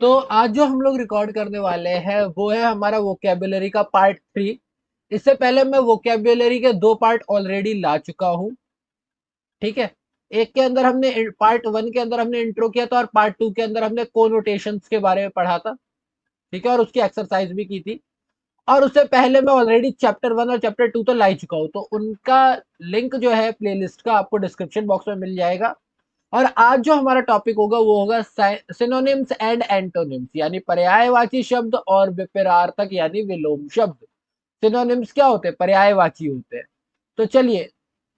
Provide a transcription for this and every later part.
तो आज जो हम लोग रिकॉर्ड करने वाले हैं वो है हमारा वोकेबुलरी का पार्ट 3। इससे पहले मैं वोकेबुलरी के 2 पार्ट ऑलरेडी ला चुका हूँ। ठीक है। एक के अंदर हमने पार्ट 1 के अंदर हमने इंट्रो किया था और पार्ट 2 के अंदर हमने कोनोटेशंस के बारे में पढ़ा था। ठीक है, और उसकी एक्सरसाइज भी की थी। और उससे पहले मैं ऑलरेडी चैप्टर 1 और चैप्टर 2 तो ला ही चुका हूँ, तो उनका लिंक जो है प्लेलिस्ट का आपको डिस्क्रिप्शन बॉक्स में मिल जाएगा। और आज जो हमारा टॉपिक होगा वो होगा सिनोनिम्स एंड एंटोनिम्स, यानी पर्यायवाची शब्द और विपरीतार्थक यानी विलोम शब्द। सिनोनिम्स क्या होते हैं? पर्यायवाची होते हैं। तो चलिए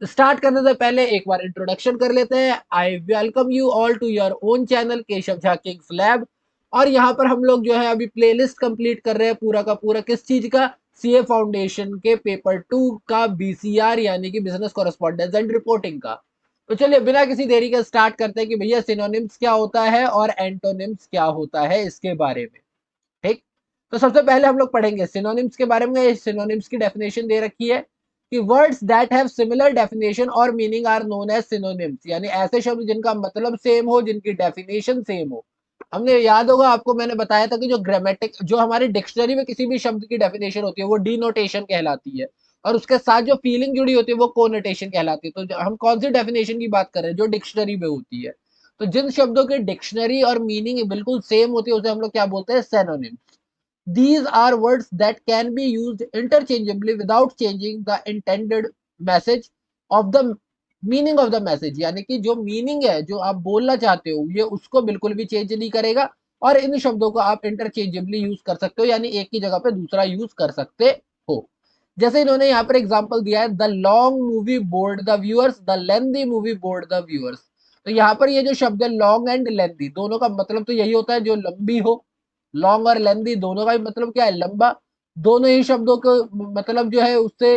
स्टार्ट करने से पहले एक बार इंट्रोडक्शन कर लेते हैं। I welcome you all to your own channel Keshav Jha Kings Lab. और यहाँ पर हम लोग जो है अभी प्लेलिस्ट कंप्लीट कर रहे हैं पूरा का पूरा, किस चीज का? सीए फाउंडेशन के पेपर 2 का बीसीआर यानी कि बिजनेस कॉरेस्पॉन्डेंस एंड रिपोर्टिंग का। तो चलिए बिना किसी देरी के स्टार्ट करते हैं कि भैया सिनोनिम्स क्या होता है और एंटोनिम्स क्या होता है इसके बारे में। ठीक। तो सबसे पहले हम लोग पढ़ेंगे सिनोनिम्स के बारे में। सिनोनिम्स की डेफिनेशन दे रखी है कि words that have similar definition और meaning are known as synonyms, यानी ऐसे शब्द जिनका मतलब सेम हो, जिनकी डेफिनेशन सेम हो। हमने याद होगा आपको, मैंने बताया था कि जो ग्रामेटिक जो हमारी डिक्शनरी में किसी भी शब्द की डेफिनेशन होती है वो डिनोटेशन कहलाती है, और उसके साथ जो फीलिंग जुड़ी होती है वो कोनोटेशन कहलाती है। तो हम कौन सी डेफिनेशन की बात कर रहे हैं? जो डिक्शनरी में होती है। तो जिन शब्दों की डिक्शनरी और मीनिंग बिल्कुल सेम होती है उसे हम लोग क्या बोलते हैं? Synonyms. These are words that can be used interchangeably without changing the intended message of the meaning of the message, यानी कि जो मीनिंग है जो आप बोलना चाहते हो ये उसको बिल्कुल भी चेंज नहीं करेगा। और इन शब्दों को आप इंटरचेंजेबली यूज कर सकते हो, यानी एक की जगह पे दूसरा यूज कर सकते हो। जैसे इन्होंने यहाँ पर एग्जांपल दिया है, the long movie board the viewers, the lengthy movie board the viewers. तो यहाँ पर ये जो शब्द है लॉन्ग एंड लेंथी, दोनों का मतलब तो यही होता है जो लंबी हो। लॉन्ग और लेंथी दोनों का ही मतलब क्या है? लंबा। दोनों ही शब्दों को मतलब जो है उससे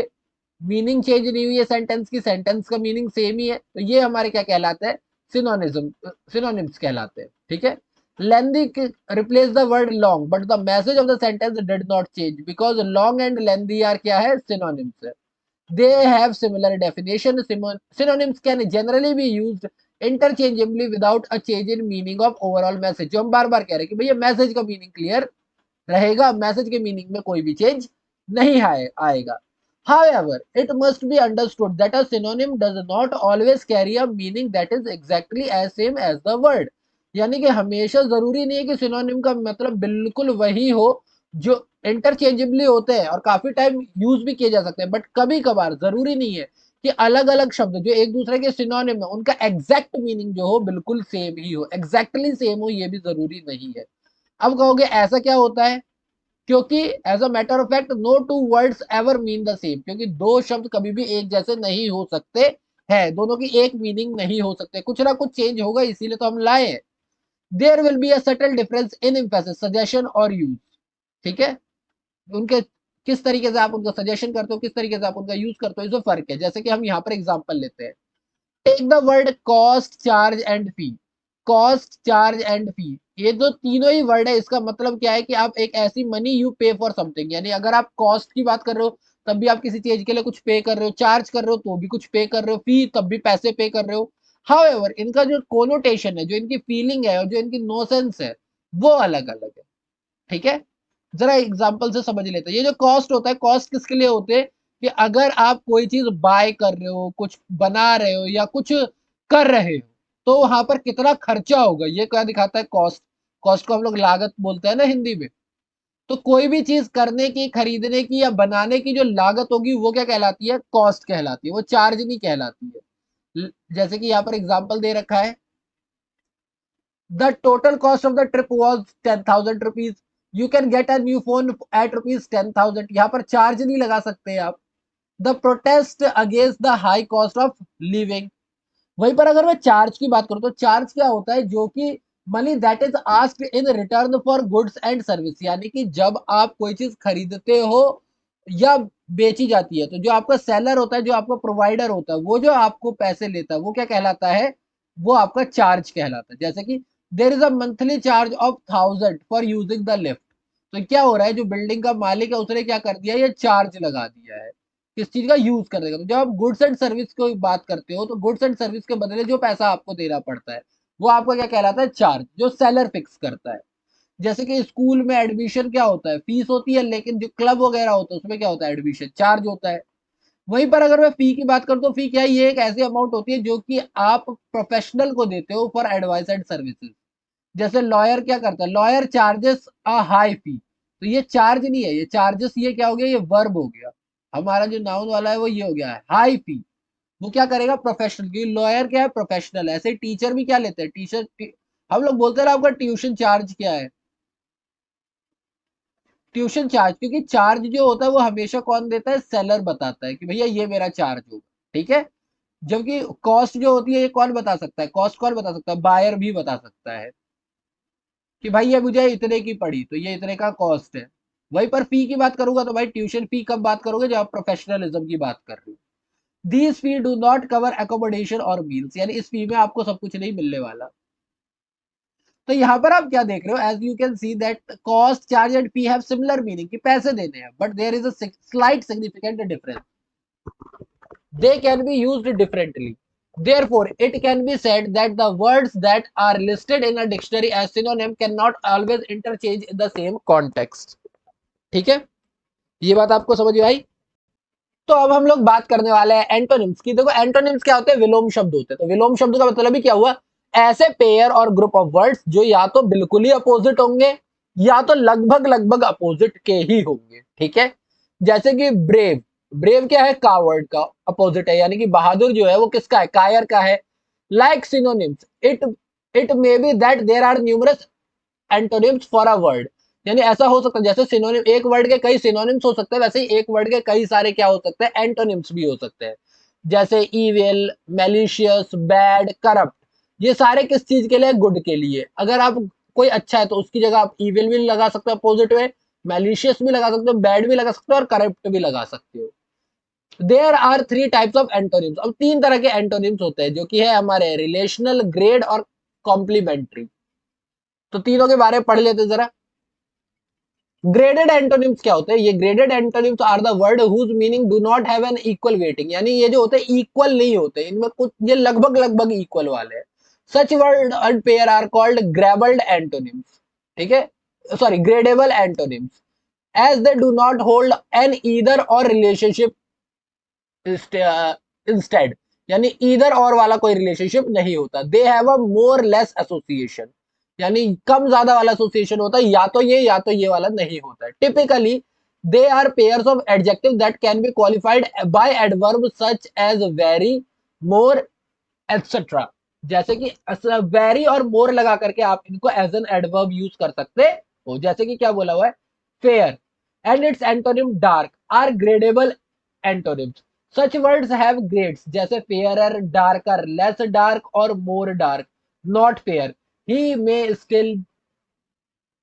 मीनिंग चेंज नहीं हुई है सेंटेंस की, सेंटेंस का मीनिंग सेम ही है, तो ये हमारे क्या कहलाता है? सिनोनिज्म, सिनोनिम्स कहलाते हैं। ठीक है। Lengthy replace the word long but the message of the sentence did not change because long and lengthy are क्या है? सिनोनिम्स है। They have similar definition. Synonyms can generally be used interchangeably without a change in meaning of overall message। जो हम बार बार कह रहे हैं कि भैया मैसेज का मीनिंग क्लियर रहेगा, मैसेज के मीनिंग में कोई भी चेंज नहीं आएगा। However, it must be understood that a synonym does not always carry a meaning that is exactly as same as the word। यानी कि हमेशा जरूरी नहीं है कि सिनोनिम का मतलब बिल्कुल वही हो, जो इंटरचेंजेबली होते हैं और काफी टाइम यूज भी किए जा सकते हैं, बट कभी कभार जरूरी नहीं है कि अलग अलग शब्द जो एक दूसरे के सिनोनिम है उनका एग्जैक्ट मीनिंग जो हो बिल्कुल सेम ही हो, एग्जैक्टली सेम हो, ये भी जरूरी नहीं है। अब कहोगे ऐसा क्या होता है? क्योंकि as a matter of fact no two words ever mean the same, क्योंकि दो शब्द कभी भी एक जैसे नहीं हो सकते हैं, दोनों की एक मीनिंग नहीं हो सकते, कुछ ना कुछ चेंज होगा, इसीलिए तो हम लाए हैं। There will be a subtle difference in emphasis, suggestion और यूज। ठीक है। उनके किस तरीके से आप उनका सजेशन करते हो, किस तरीके से आप उनका यूज करते हो, इसमें फर्क है। जैसे कि हम यहाँ पर एग्जांपल लेते हैं। Take the word cost charge and fee. Cost charge and fee, ये जो तीनों ही वर्ड है इसका मतलब क्या है कि आप एक ऐसी मनी यू पे फॉर समथिंग, यानी अगर आप कॉस्ट की बात कर रहे हो तब भी आप किसी चीज के लिए कुछ पे कर रहे हो, चार्ज कर रहे हो तो भी कुछ पे कर रहे हो, फी तब भी पैसे पे कर रहे हो। हाउएवर इनका जो कोनोटेशन है, जो इनकी फीलिंग है और जो इनकी नोसेंस है वो अलग अलग है। ठीक है। जरा एग्जांपल से समझ लेते हैं। ये जो कॉस्ट होता है, कॉस्ट किसके लिए होते हैं? कि अगर आप कोई चीज बाय कर रहे हो, कुछ बना रहे हो या कुछ कर रहे हो, तो वहां पर कितना खर्चा होगा ये क्या दिखाता है? कॉस्ट। कॉस्ट को हम लोग लागत बोलते हैं ना हिंदी में। तो कोई भी चीज करने की, खरीदने की या बनाने की जो लागत होगी वो क्या कहलाती है? कॉस्ट कहलाती है, वो चार्ज नहीं कहलाती है। जैसे कि यहाँ पर एग्जाम्पल दे रखा है, the total cost of the trip was 10,000 rupees, you can get a new phone at rupees 10,000। यहाँ पर चार्ज नहीं लगा सकते आप। The protest against the high cost of living. वहीं पर अगर मैं चार्ज की बात करूं तो चार्ज क्या होता है? जो कि money that is asked in return for goods and service, यानी कि जब आप कोई चीज खरीदते हो या बेची जाती है तो जो आपका सेलर होता है, जो आपका प्रोवाइडर होता है, वो जो आपको पैसे लेता है वो क्या कहलाता है? वो आपका चार्ज कहलाता है। जैसे कि there is a monthly charge of 1,000 for using the lift. तो क्या हो रहा है? जो बिल्डिंग का मालिक है उसने क्या कर दिया? ये चार्ज लगा दिया है। किस चीज का यूज कर देगा। तो जब आप गुड्स एंड सर्विस की बात करते हो तो गुड्स एंड सर्विस के बदले जो पैसा आपको देना पड़ता है वो आपका क्या कहलाता है, चार्ज, जो सेलर फिक्स करता है। जैसे कि स्कूल में एडमिशन क्या होता है, फीस होती है, लेकिन जो क्लब वगैरह होता है उसमें क्या होता है, एडमिशन चार्ज होता है। वहीं पर अगर मैं फी की बात करूं तो फी क्या है, ये एक ऐसी अमाउंट होती है जो कि आप प्रोफेशनल को देते हो फॉर एडवाइस एंड सर्विसेज। जैसे लॉयर क्या करता है, लॉयर चार्जेस अ हाई फी, तो ये चार्ज नहीं है, ये चार्जेस, ये क्या हो गया, ये वर्ब हो गया। हमारा जो नाउन वाला है वो ये हो गया है हाई फी। वो क्या करेगा, प्रोफेशनल, क्योंकि लॉयर क्या है, प्रोफेशनल है। ऐसे टीचर भी क्या लेते हैं, हम लोग बोलते हैं ना आपका ट्यूशन चार्ज क्या है, ट्यूशन चार्ज, क्योंकि चार्ज जो होता है वो हमेशा कौन देता है, सेलर बताता है कि भैया ये मेरा चार्ज होगा, ठीक है। जबकि कॉस्ट जो होती है ये कौन बता सकता है, कॉस्ट कौन बता सकता है, बायर भी बता सकता है कि भाई ये मुझे इतने की पड़ी तो ये इतने का कॉस्ट है। वहीं पर फी की बात करूंगा तो भाई ट्यूशन फी कब बात करोगे, जब आप प्रोफेशनलिज्म की बात कर रहे हो। These fee do not cover accommodation और मील्स, यानी इस फी में आपको सब कुछ नहीं मिलने वाला। तो यहाँ पर आप क्या देख रहे हो, as you can see that cost, charge and fee have similar meaning, कि पैसे देने हैं, but there is a slight significant difference, they can be used differently. Therefore, it can be said that the words that are listed in a dictionary as synonym cannot always interchange in the same context. ठीक है, ये बात आपको समझ में आई। तो अब हम लोग बात करने वाले हैं एंटोनिम्स की। देखो एंटोनिम्स क्या होते हैं, विलोम शब्द होते हैं। तो विलोम शब्द का मतलब ही क्या हुआ, ऐसे पेयर और ग्रुप ऑफ वर्ड्स जो या तो बिल्कुल ही अपोजिट होंगे या तो लगभग लगभग अपोजिट के ही होंगे, ठीक है। जैसे कि ब्रेव, ब्रेव क्या है, कावर्ड का अपोजिट है, यानी कि बहादुर जो है वो किसका है, कायर का है। Like synonyms, it may be that there are numerous antonyms for a word, यानी ऐसा हो सकता है जैसे सिनोनिम, एक वर्ड के कई सिनोनिम्स हो सकते हैं, वैसे ही एक वर्ड के कई सारे क्या हो सकते हैं, एंटोनिम्स भी हो सकते हैं। जैसे इविल, मैलिशियस, बैड, करप्ट, ये सारे किस चीज के लिए, गुड के लिए। अगर आप कोई अच्छा है तो उसकी जगह आप इविल भी लगा सकते हो अपोजिट में, मैलिशियस भी लगा सकते हो, बैड भी लगा सकते हो और करप्ट भी लगा सकते हो। There are three types of antonyms, अब तीन तरह के एंटोनिम्स होते हैं जो कि है हमारे रिलेशनल, ग्रेड और कॉम्प्लीमेंट्री। तो तीनों के बारे में पढ़ लेते जरा। ग्रेडेड एंटोनिम्स क्या होते हैं, ये graded antonyms are the word whose meaning do not have an equal weighting, यानी ये जो होते हैं इक्वल नहीं होते, इनमें कुछ ये लगभग लगभग इक्वल वाले हैं। Such word and pair are called gradable antonyms, ठीक है, sorry gradable antonyms, as they do not hold an either or relationship instead, यानी ईदर और वाला कोई रिलेशनशिप नहीं होता। They have a more less association, यानी कम ज्यादा वाला एसोसिएशन होता है, या तो ये वाला नहीं होता है। Typically they are pairs of adjective that can be qualified by adverb such as very, more, etcetera. जैसे कि वेरी और मोर लगा करके आप इनको एज एन एडवर्ब यूज कर सकते हो। जैसे कि क्या बोला हुआ है, fair and its antonym dark are gradable antonyms. Such words have grades, जैसे फेयरर, डार्कर, लेस डार्क और more dark. Not fair, he may still,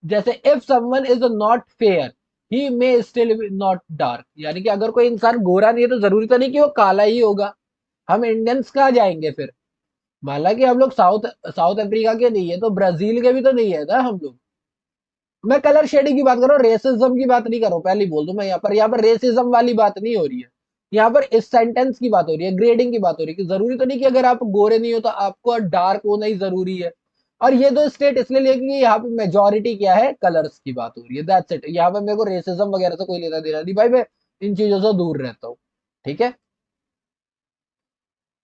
जैसे if someone is not fair he may still not dark, यानी कि अगर कोई इंसान गोरा नहीं है तो जरूरी तो नहीं कि वो काला ही होगा। हम इंडियंस कहाँ जाएंगे फिर, हालांकि हम लोग साउथ साउथ अफ्रीका के नहीं है तो ब्राजील के भी तो नहीं है ना हम लोग। मैं कलर शेडिंग की बात कर रहा हूँ, रेसिज्म की बात नहीं कर रहा हूँ, पहले ही बोल दूं मैं, यहाँ पर रेसिज्म वाली बात नहीं हो रही है। यहाँ पर इस सेंटेंस की बात हो रही है, ग्रेडिंग की बात हो रही है, कि जरूरी तो नहीं कि अगर आप गोरे नहीं हो तो आपको डार्क होना ही जरूरी है। और ये दो स्टेट इसलिए लिए क्योंकि यहाँ पे मेजोरिटी क्या है, कलर्स की बात हो रही है, दैट्स इट। यहाँ पे मेरे को रेसिज्म वगैरह से कोई लेना देना नहीं भाई, मैं इन चीजों से दूर रहता हूँ, ठीक है।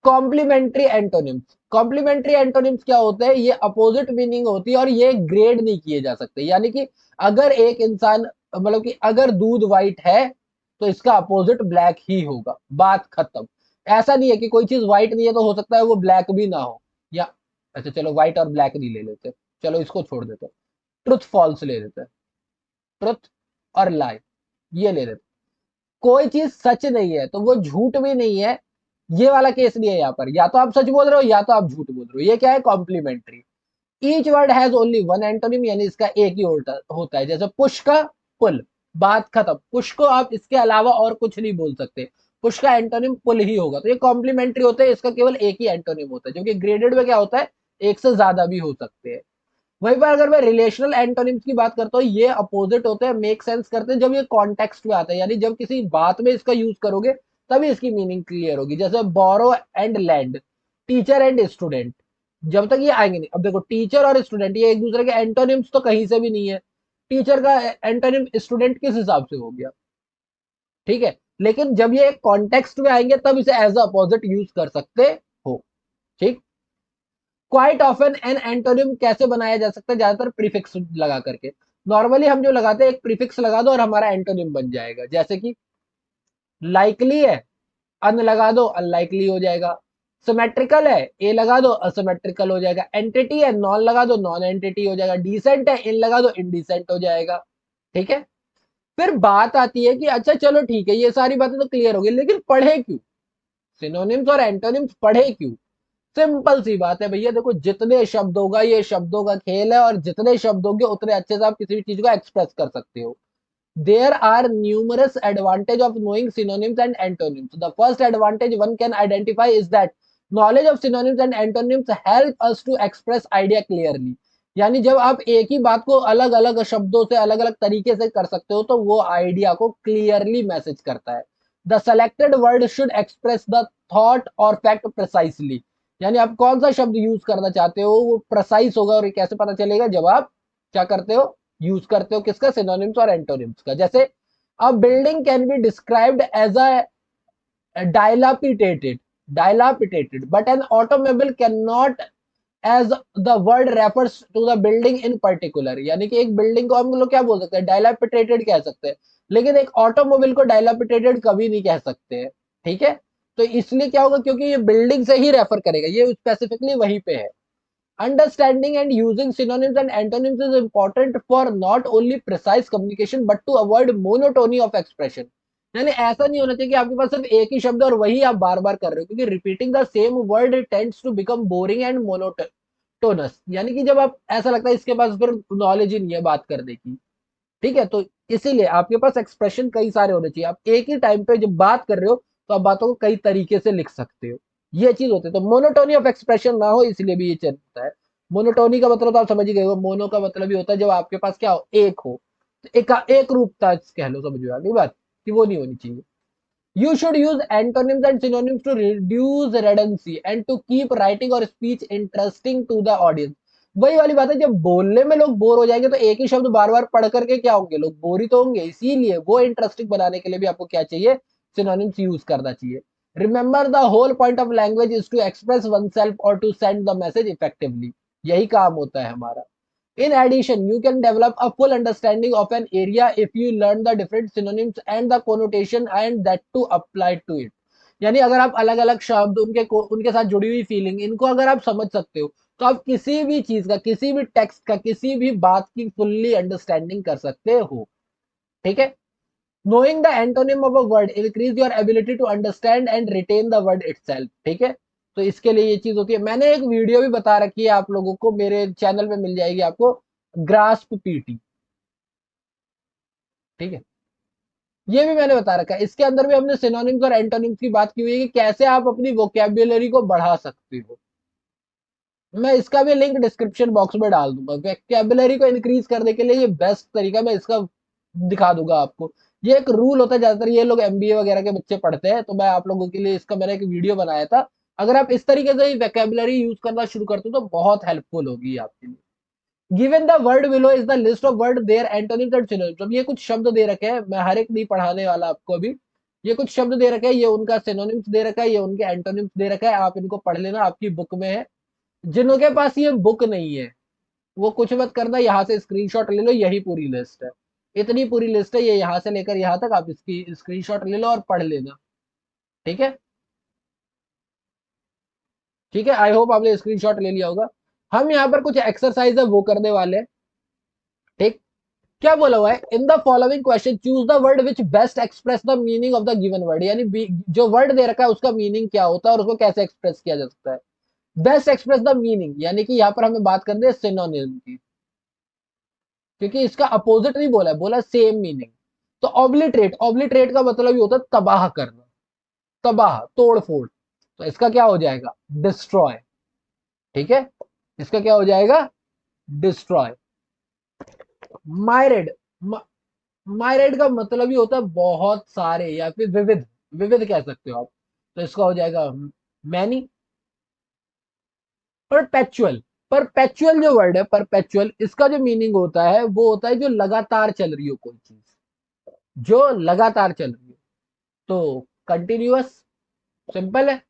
कॉम्प्लीमेंट्री एंटोनिम्स, कॉम्प्लीमेंट्री एंटोनिम्स क्या होते हैं, ये अपोजिट मीनिंग होती है और ये ग्रेड नहीं किए जा सकते। यानी कि अगर एक इंसान, मतलब कि अगर दूध व्हाइट है तो इसका अपोजिट ब्लैक ही होगा, बात खत्म। ऐसा नहीं है कि कोई चीज व्हाइट नहीं है तो हो सकता है वो ब्लैक भी ना हो, या अच्छा चलो व्हाइट और ब्लैक नहीं ले लेते, चलो इसको छोड़ देते, ट्रुथ फॉल्स ले लेते हैं, ट्रुथ और लाई ये ले लेते। कोई चीज सच नहीं है तो वो झूठ भी नहीं है, ये वाला केस नहीं है। यहाँ पर या तो आप सच बोल रहे हो या तो आप झूठ बोल रहे हो, ये क्या है, complementary. Each word has only one antonym, यानी इसका एक ही होता है। जैसे पुश का पुल, बात खत्म, पुश को आप इसके अलावा और कुछ नहीं बोल सकते, पुश का एंटोनिम पुल ही होगा। तो ये कॉम्प्लीमेंट्री होते हैं, इसका केवल एक ही एंटोनिम होता है, जो कि ग्रेडेड में क्या होता है, एक से ज्यादा भी हो सकते हैं। वहीं पर अगर मैं रिलेशनल एंटोनिम्स की बात करता हूँ, ये अपोजिट होते हैं, मेक सेंस करते हैं जब ये कॉन्टेक्स्ट में आता है, यानी जब किसी बात में इसका यूज करोगे तभी इसकी मीनिंग क्लियर होगी। जैसे borrow and lend, teacher and student, जब तक ये आएंगे नहीं। अब देखो टीचर और स्टूडेंट ये एक दूसरे के एंटोनिम्स तो कहीं से भी नहीं है। टीचर का एंटोनिम स्टूडेंट किस हिसाब से हो गया? ठीक है, लेकिन जब ये एक कॉन्टेक्स्ट में आएंगे तब इसे एज अपोजिट यूज कर सकते हो। ठीक। क्वाइट ऑफन एन एंटोनिम कैसे बनाया जा सकता है? ज्यादातर प्रीफिक्स लगा करके। नॉर्मली हम जो लगाते हैं एक प्रीफिक्स लगा दो और हमारा एंटोनिम बन जाएगा। जैसे कि लाइकली है, अन लगा दो अनलाइकली हो जाएगा। सिमेट्रिकल है, ए लगा दो असिमेट्रिकल हो जाएगा। एंटिटी है, नॉन लगा दो नॉन एंटिटी हो जाएगा। डिसेंट है, इन लगा दो इनडिसेंट हो जाएगा। ठीक है। फिर बात आती है कि अच्छा चलो ठीक है, ये सारी बातें तो क्लियर हो गई, लेकिन पढ़े क्यों? सिनोनिम्स और एंटोनिम्स पढ़े क्यों? सिंपल सी बात है भैया, देखो जितने शब्द होगा ये शब्दों का खेल है, और जितने शब्द होंगे उतने अच्छे से आप किसी भी चीज को एक्सप्रेस कर सकते हो। There are numerous advantages of knowing synonyms and antonyms. The first advantage one can identify is that knowledge of synonyms and antonyms help us to express idea clearly. यानी जब आप एक ही बात को अलग अलग शब्दों से अलग अलग तरीके से कर सकते हो तो वो आइडिया को क्लियरली मैसेज करता है। The selected word should express the thought और फैक्ट प्रिसाइसली। यानी आप कौन सा शब्द यूज करना चाहते हो वो प्रिसाइज होगा। और ये कैसे पता चलेगा? जब आप क्या करते हो, यूज करते हो किसका? सिनोनिम्स और एंटोनिम्स का। जैसे a building can be described as a dilapidated but an automobile cannot, as the word refers to the building in particular। यानी कि एक बिल्डिंग को हम लोग क्या बोल सकते हैं? dilapidated कह सकते हैं, लेकिन एक ऑटोमोबाइल को dilapidated कभी नहीं कह सकते हैं। ठीक है। तो इसलिए क्या होगा? क्योंकि ये बिल्डिंग से ही रेफर करेगा, ये स्पेसिफिकली वहीं पे है। Understanding and using synonyms and antonyms is important for not only precise communication but to avoid monotony of expression। यानी ऐसा नहीं होना चाहिए कि आपके पास सिर्फ एक ही शब्द और वही आप बार बार कर रहे हो, क्योंकि repeating the same word tends to become boring and monotonous. यानी कि जब आप ऐसा लगता है इसके पास फिर नॉलेज ही नहीं है बात करने की। ठीक है। तो इसीलिए आपके पास एक्सप्रेशन कई सारे होने चाहिए। आप एक ही टाइम पे जब बात कर रहे हो तो आप बातों को कई तरीके से लिख सकते हो। ये चीज होती है। तो मोनोटोनी ऑफ एक्सप्रेशन ना हो इसलिए भी ये चलता है। मोनोटोनी का मतलब तो आप समझ ही गए हो। मोनो का मतलब ही होता है जब आपके पास क्या हो? एक हो। तो एक रूपता कह लो, समझ में आ गई बात कि वो नहीं होनी चाहिए। You should use antonyms and synonyms to reduce redundancy and to keep writing or speech interesting to the audience। वही वाली बात है, जब बोलने में लोग बोर हो जाएंगे तो एक ही शब्द बार बार पढ़ करके क्या होंगे? लोग बोर ही तो होंगे। इसीलिए वो इंटरेस्टिंग बनाने के लिए भी आपको क्या चाहिए? सिनोनिम्स यूज करना चाहिए। Remember the whole point of language is to express oneself और to send the message effectively. यही काम होता है हमारा। In addition, you can develop a full understanding of an area if you learn the different synonyms and the connotation and that to apply to it। यानी अगर आप अलग अलग शब्द उनके साथ जुड़ी हुई फीलिंग इनको अगर आप समझ सकते हो तो आप किसी भी चीज का, किसी भी टेक्स्ट का, किसी भी बात की फुल्ली अंडरस्टैंडिंग कर सकते हो। ठीक है। Knowing the antonym of a word increase your ability to understand and retain the word itself। ठीक है। तो इसके लिए ये चीज होती है। मैंने एक वीडियो भी बता रखी है आप लोगों को, मेरे चैनल पे मिल जाएगी आपको, ग्रास्प पीटी। ठीक है। ये भी मैंने बता रखा है। इसके अंदर भी हमने सिनोनिम्स और एंटोनिम्स की बात की हुई है कि कैसे आप अपनी वोकेबुलरी को बढ़ा सकते हो। मैं इसका भी लिंक डिस्क्रिप्शन बॉक्स में डाल दूंगा। वोकेबुलरी को इंक्रीज करने के लिए ये बेस्ट तरीका मैं इसका दिखा दूंगा आपको। ये एक रूल होता है, ज्यादातर ये लोग एमबीए वगैरह के बच्चे पढ़ते हैं, तो मैं आप लोगों के लिए इसका मैंने एक वीडियो बनाया था। अगर आप इस तरीके से वोकेबुलरी यूज करना शुरू करते हो तो बहुत हेल्पफुल होगी आपके लिए। Given the word below is the list of word their antonyms and synonyms. अब ये कुछ शब्द दे रखे हैं, मैं हर एक नहीं पढ़ाने वाला आपको अभी। ये कुछ शब्द दे रखे हैं, ये उनका सिनोनिम्स दे रखा है, ये उनके एंटोनिम्स दे रखा है। आप इनको पढ़ लेना, आपकी बुक में है। जिनके पास ये बुक नहीं है वो कुछ मत करना, यहाँ से स्क्रीनशॉट ले लो, यही पूरी लिस्ट है। इतनी पूरी लिस्ट है, ये यहाँ से लेकर यहाँ तक आप इसकी स्क्रीनशॉट ले लो और पढ़ लेना। ठीक है। ठीक है। आई होप आपने स्क्रीनशॉट ले लिया होगा। हम यहाँ पर कुछ एक्सरसाइज है वो करने वाले हैं। ठीक। क्या बोला हुआ है? In the following question choose the word which best express the meaning of the given word. यानी जो वर्ड दे रखा है उसका मीनिंग क्या होता है और उसको कैसे एक्सप्रेस किया जा सकता है। बेस्ट एक्सप्रेस द मीनिंग, यानी कि यहाँ पर हमें बात करते हैं सिनोनिम की, क्योंकि इसका अपोजिट नहीं बोला है, बोला सेम मीनिंग। तो ऑब्लिटरेट, ऑब्लिटरेट का मतलब ही होता है तबाह करना, तबाह, तोड़ फोड़। तो इसका क्या हो जाएगा? डिस्ट्रॉय। ठीक है। इसका क्या हो जाएगा? डिस्ट्रॉय। मायरेड, मायरेड का मतलब ही होता है बहुत सारे या फिर विविध। विविध कह सकते हो आप। तो इसका हो जाएगा मैनी। परपेचुअल, परपेचुअल जो वर्ड है, परपेचुअल, इसका जो मीनिंग होता है वो होता है जो लगातार चल रही हो कोई चीज, जो लगातार चल रही हो। तो कंटिन्यूअस, सिंपल है।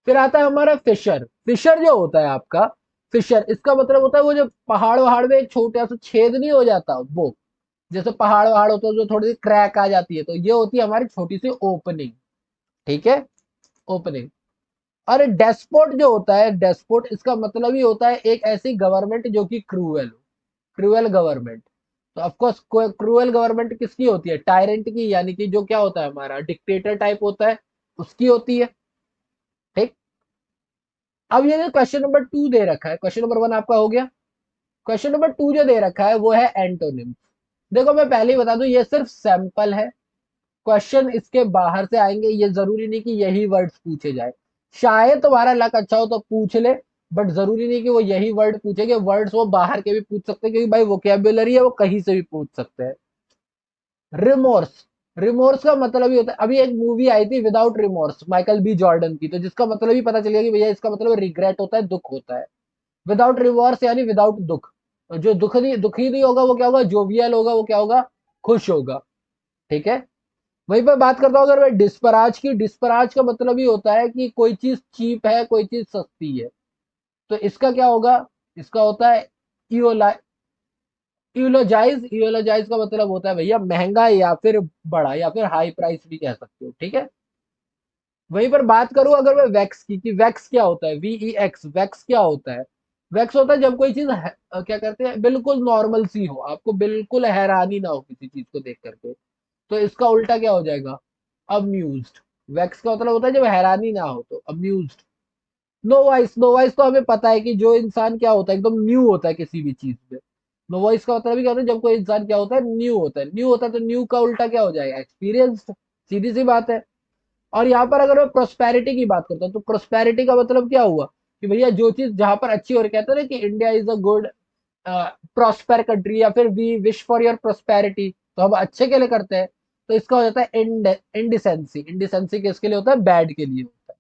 फिर आता है हमारा फिशर। फिशर जो होता है आपका, फिशर इसका मतलब होता है वो जो पहाड़ वहाड़ में एक छोटा सा छेद नहीं हो जाता वो, जैसे पहाड़ वहाड़ होता है जो थोड़ी सी क्रैक आ जाती है, तो ये होती है हमारी छोटी सी ओपनिंग। ठीक है, ओपनिंग। और डेस्पोट जो होता है, डेस्पोट इसका मतलब ही होता है एक ऐसी गवर्नमेंट जो कि क्रूएल हो, क्रूएल गवर्नमेंट। तो ऑफकोर्स क्रूएल गवर्नमेंट किसकी होती है, टायरेंट की, यानी कि जो क्या होता है हमारा डिक्टेटर टाइप होता है, उसकी होती है। ठीक। अब ये जो क्वेश्चन नंबर 2 दे रखा है, क्वेश्चन नंबर 1 आपका हो गया, क्वेश्चन नंबर 2 जो दे रखा है वो है एंटोनिम। देखो मैं पहले ही बता दूं, ये सिर्फ सैंपल है, क्वेश्चन इसके बाहर से आएंगे, ये जरूरी नहीं कि यही वर्ड्स पूछे जाए। शायद तुम्हारा लक अच्छा हो तो पूछ ले, बट जरूरी नहीं कि वो यही वर्ड पूछेंगे, वर्ड्स वो बाहर के भी पूछ सकते हैं, क्योंकि भाई वोकेबुलरी है, वो कहीं से भी पूछ सकते हैं। रिमोर्स, रिमोर्स का मतलब ही होता है, अभी एक मूवी आई थी without remorse Michael B Jordan की, तो जिसका मतलब ही पता चलेगा कि भैया इसका मतलब रिग्रेट होता है, दुख होता है। विदाउट रिमोर्स यानी विदाउट दुख। और जो दुखी नहीं होगा वो क्या होगा, जोवियल होगा, वो क्या होगा, खुश होगा। ठीक है। वहीं पर बात करता हूँ अगर मैं डिस्पराज की, डिस्पराज का मतलब ही होता है कि कोई चीज चीप है, कोई चीज सस्ती है। तो इसका क्या होगा, इसका होता है यूलोजाइज। यूलोजाइज का मतलब होता है भैया महंगा या फिर बड़ा या फिर हाई प्राइस भी कह सकते हो। ठीक है। वहीं पर बात करूं अगर मैं वैक्स की, कि वैक्स क्या होता है, VEX, वैक्स क्या होता है। वैक्स होता है जब कोई चीज क्या करते हैं बिल्कुल नॉर्मल सी हो, आपको बिल्कुल हैरानी ना हो किसी चीज को देख करके, तो इसका उल्टा क्या हो जाएगा, अम्यूज्ड। वैक्स का मतलब होता है जब हैरानी ना हो, तो अम्यूज्ड। नोवाइस, नोवाइस तो हमें पता है कि जो इंसान क्या होता है एकदम न्यू होता है किसी भी चीज में। नोवाइस का मतलब भी क्या होता है, जब कोई इंसान क्या होता है, न्यू होता है, न्यू होता है, तो न्यू का उल्टा क्या हो जाएगा, एक्सपीरियंस्ड। सीधी सी बात है। और यहाँ पर अगर मैं प्रोस्पेरिटी की बात करता हूँ, तो प्रोस्पेरिटी का मतलब क्या हुआ, कि भैया जो चीज जहां पर अच्छी हो रही, कहते हैं ना कि India is a good prosper country, या फिर we wish for your prosperity, तो हम अच्छे के लिए करते हैं। तो इसका हो जाता है इंडिसेंसी। इंडिसेंसी किसके लिए होता है, बैड के लिए होता है।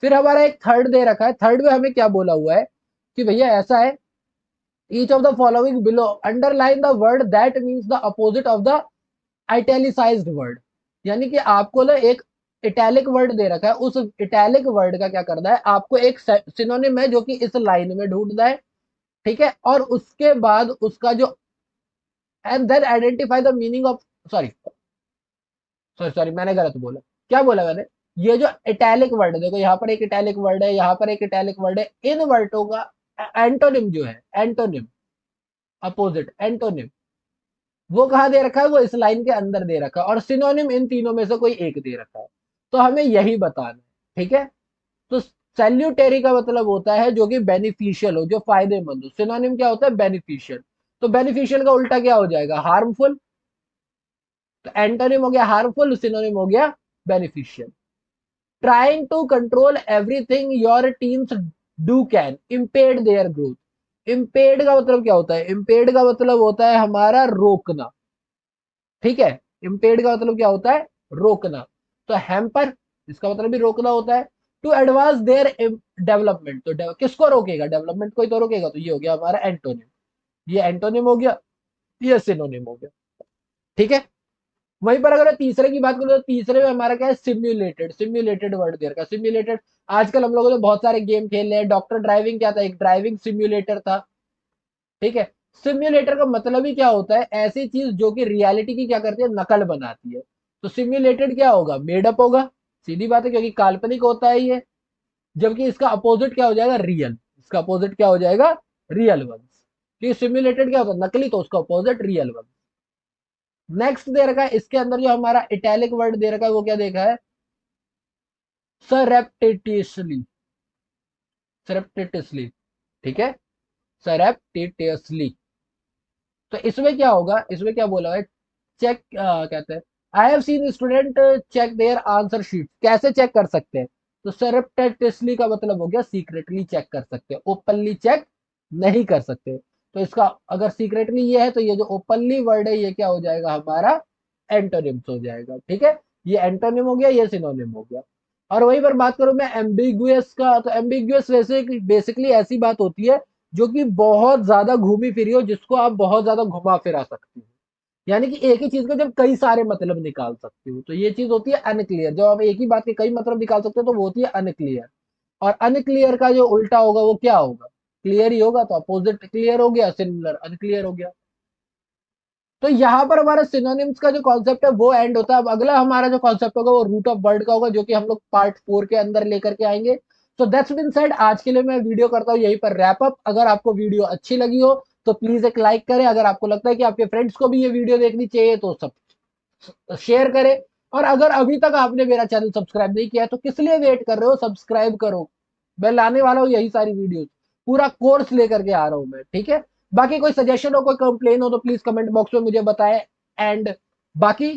फिर हमारा एक थर्ड दे रखा है, थर्ड में हमें क्या बोला हुआ है, कि भैया ऐसा है, each of the following below underline the word that means the opposite of the italicised word. यानी कि आपको ना एक इटैलिक वर्ड दे रखा है, उस इटैलिक वर्ड का क्या करना है, आपको एक सिनोनिम है जो कि इस लाइन में ढूंढना है। ठीक है। और उसके बाद उसका जो, and then identify the meaning of, sorry sorry sorry मैंने गलत बोला, क्या बोला मैंने, ये जो इटैलिक वर्ड है, देखो यहाँ पर एक इटैलिक वर्ड है, यहाँ पर एक इटैलिक वर्ड है, इन वर्डों का एंटोनिम जो है, एंटोनिम, अपोजिट एंटोनिम, वो कहाँ दे रखा है, वो इस लाइन के अंदर दे रखा है, और सिनोनिम इन तीनों में से कोई एक दे रखा है। तो हमें यही बताना है। ठीक है। तो सैल्यूटेरी का मतलब होता है जो कि बेनिफिशियल हो, जो फायदेमंद हो। सिनोनिम क्या होता है, बेनिफिशियल। तो बेनिफिशियल का उल्टा क्या हो जाएगा, हार्मफुल। तो एंटोनिम हो गया हार्मफुल, सिनोनिम हो गया beneficial. Trying to control everything your teams do can impede their growth. Impede का मतलब क्या होता है, इम्पेड का मतलब होता है हमारा रोकना। ठीक है। इम्पेड का मतलब क्या होता है, रोकना। तो हैम्पर, इसका मतलब भी रोकना होता है। टू एडवांस देयर डेवलपमेंट, तो किसको रोकेगा, डेवलपमेंट को ही तो रोकेगा, तो ये हो गया हमारा एंटोनिम। ये एंटोनिम हो गया, ये सिनोनिम हो गया। ठीक है। वहीं पर अगर तीसरे की बात करें, तो तीसरे में हमारा क्या है, सिम्युलेटेड। सिम्युलेटेड वर्ड दे रखा है, सिम्युलेटेड। आजकल हम लोगों ने बहुत सारे गेम खेल रहे हैं, डॉक्टर ड्राइविंग क्या था, एक ड्राइविंग सिम्युलेटर था। ठीक है। सिम्युलेटर का मतलब ही क्या होता है, ऐसी चीज जो कि रियलिटी की क्या करती है, नकल बनाती है। तो सिम्युलेटेड क्या होगा, मेडअप होगा, सीधी बात है, क्योंकि काल्पनिक होता है ये। जबकि इसका अपोजिट क्या हो जाएगा, रियल। इसका अपोजिट क्या हो जाएगा, रियल वन। क्योंकि सिम्युलेटेड क्या होता है, नकली, तो उसका अपोजिट रियल वन। नेक्स्ट दे रखा है, इसके अंदर जो हमारा इटैलिक वर्ड दे रखा है वो क्या देखा है, सररेप्टिटियसली। सररेप्टिटियसली। ठीक है। सररेप्टिटियसली। तो इसमें क्या होगा, इसमें क्या बोला है, चेक कहते हैं, I have seen student check their answer sheet. कैसे चेक कर सकते हैं, तो सररेप्टिटियसली का मतलब हो गया सीक्रेटली चेक कर सकते हैं, ओपनली चेक नहीं कर सकते। तो इसका अगर सीक्रेटली ये है, तो ये जो ओपनली वर्ड है ये क्या हो जाएगा हमारा, एंटोनिम्स हो जाएगा। ठीक है, ये एंटोनिम हो गया, ये सिनोनिम हो गया। और वहीं पर बात करूं मैं एम्बिगुअस का, तो एम्बिगुअस वैसे बेसिकली ऐसी बात होती है जो कि बहुत ज्यादा घूमी फिरी हो, जिसको आप बहुत ज्यादा घुमा फिरा सकते हो, यानी कि एक ही चीज को जब कई सारे मतलब निकाल सकते हो, तो ये चीज होती है अनक्लियर। जब आप एक ही बात के कई मतलब निकाल सकते हो तो वो होती है अनक्लियर। और अनक्लियर का जो उल्टा होगा वो क्या होगा, क्लियर ही होगा। तो अपोजिट क्लियर हो गया, सिमिलर अनक्लियर हो गया। तो यहाँ पर हमारा सिनोनिम्स का जो कॉन्सेप्ट है वो एंड होता है। अब अगला हमारा जो कॉन्सेप्ट होगा वो रूट ऑफ वर्ड का होगा, जो कि हम लोग पार्ट 4 के अंदर लेकर के आएंगे। तो दैट्स बीन सेड, आज के लिए मैं वीडियो करता हूँ यहीं पर रैप अप। अगर आपको वीडियो अच्छी लगी हो तो प्लीज एक लाइक करें। अगर आपको लगता है कि आपके फ्रेंड्स को भी ये वीडियो देखनी चाहिए तो सब शेयर करें। और अगर अभी तक आपने मेरा चैनल सब्सक्राइब नहीं किया है तो किस लिए वेट कर रहे हो, सब्सक्राइब करो। मैं लाने वाला हूँ यही सारी वीडियो, पूरा कोर्स लेकर के आ रहा हूँ मैं। ठीक है, बाकी कोई सजेशन हो, कोई कंप्लेन हो तो प्लीज कमेंट बॉक्स में मुझे बताएं। एंड बाकी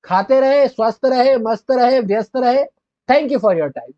खाते रहे, स्वस्थ रहे, मस्त रहे, व्यस्त रहे। Thank you for your time.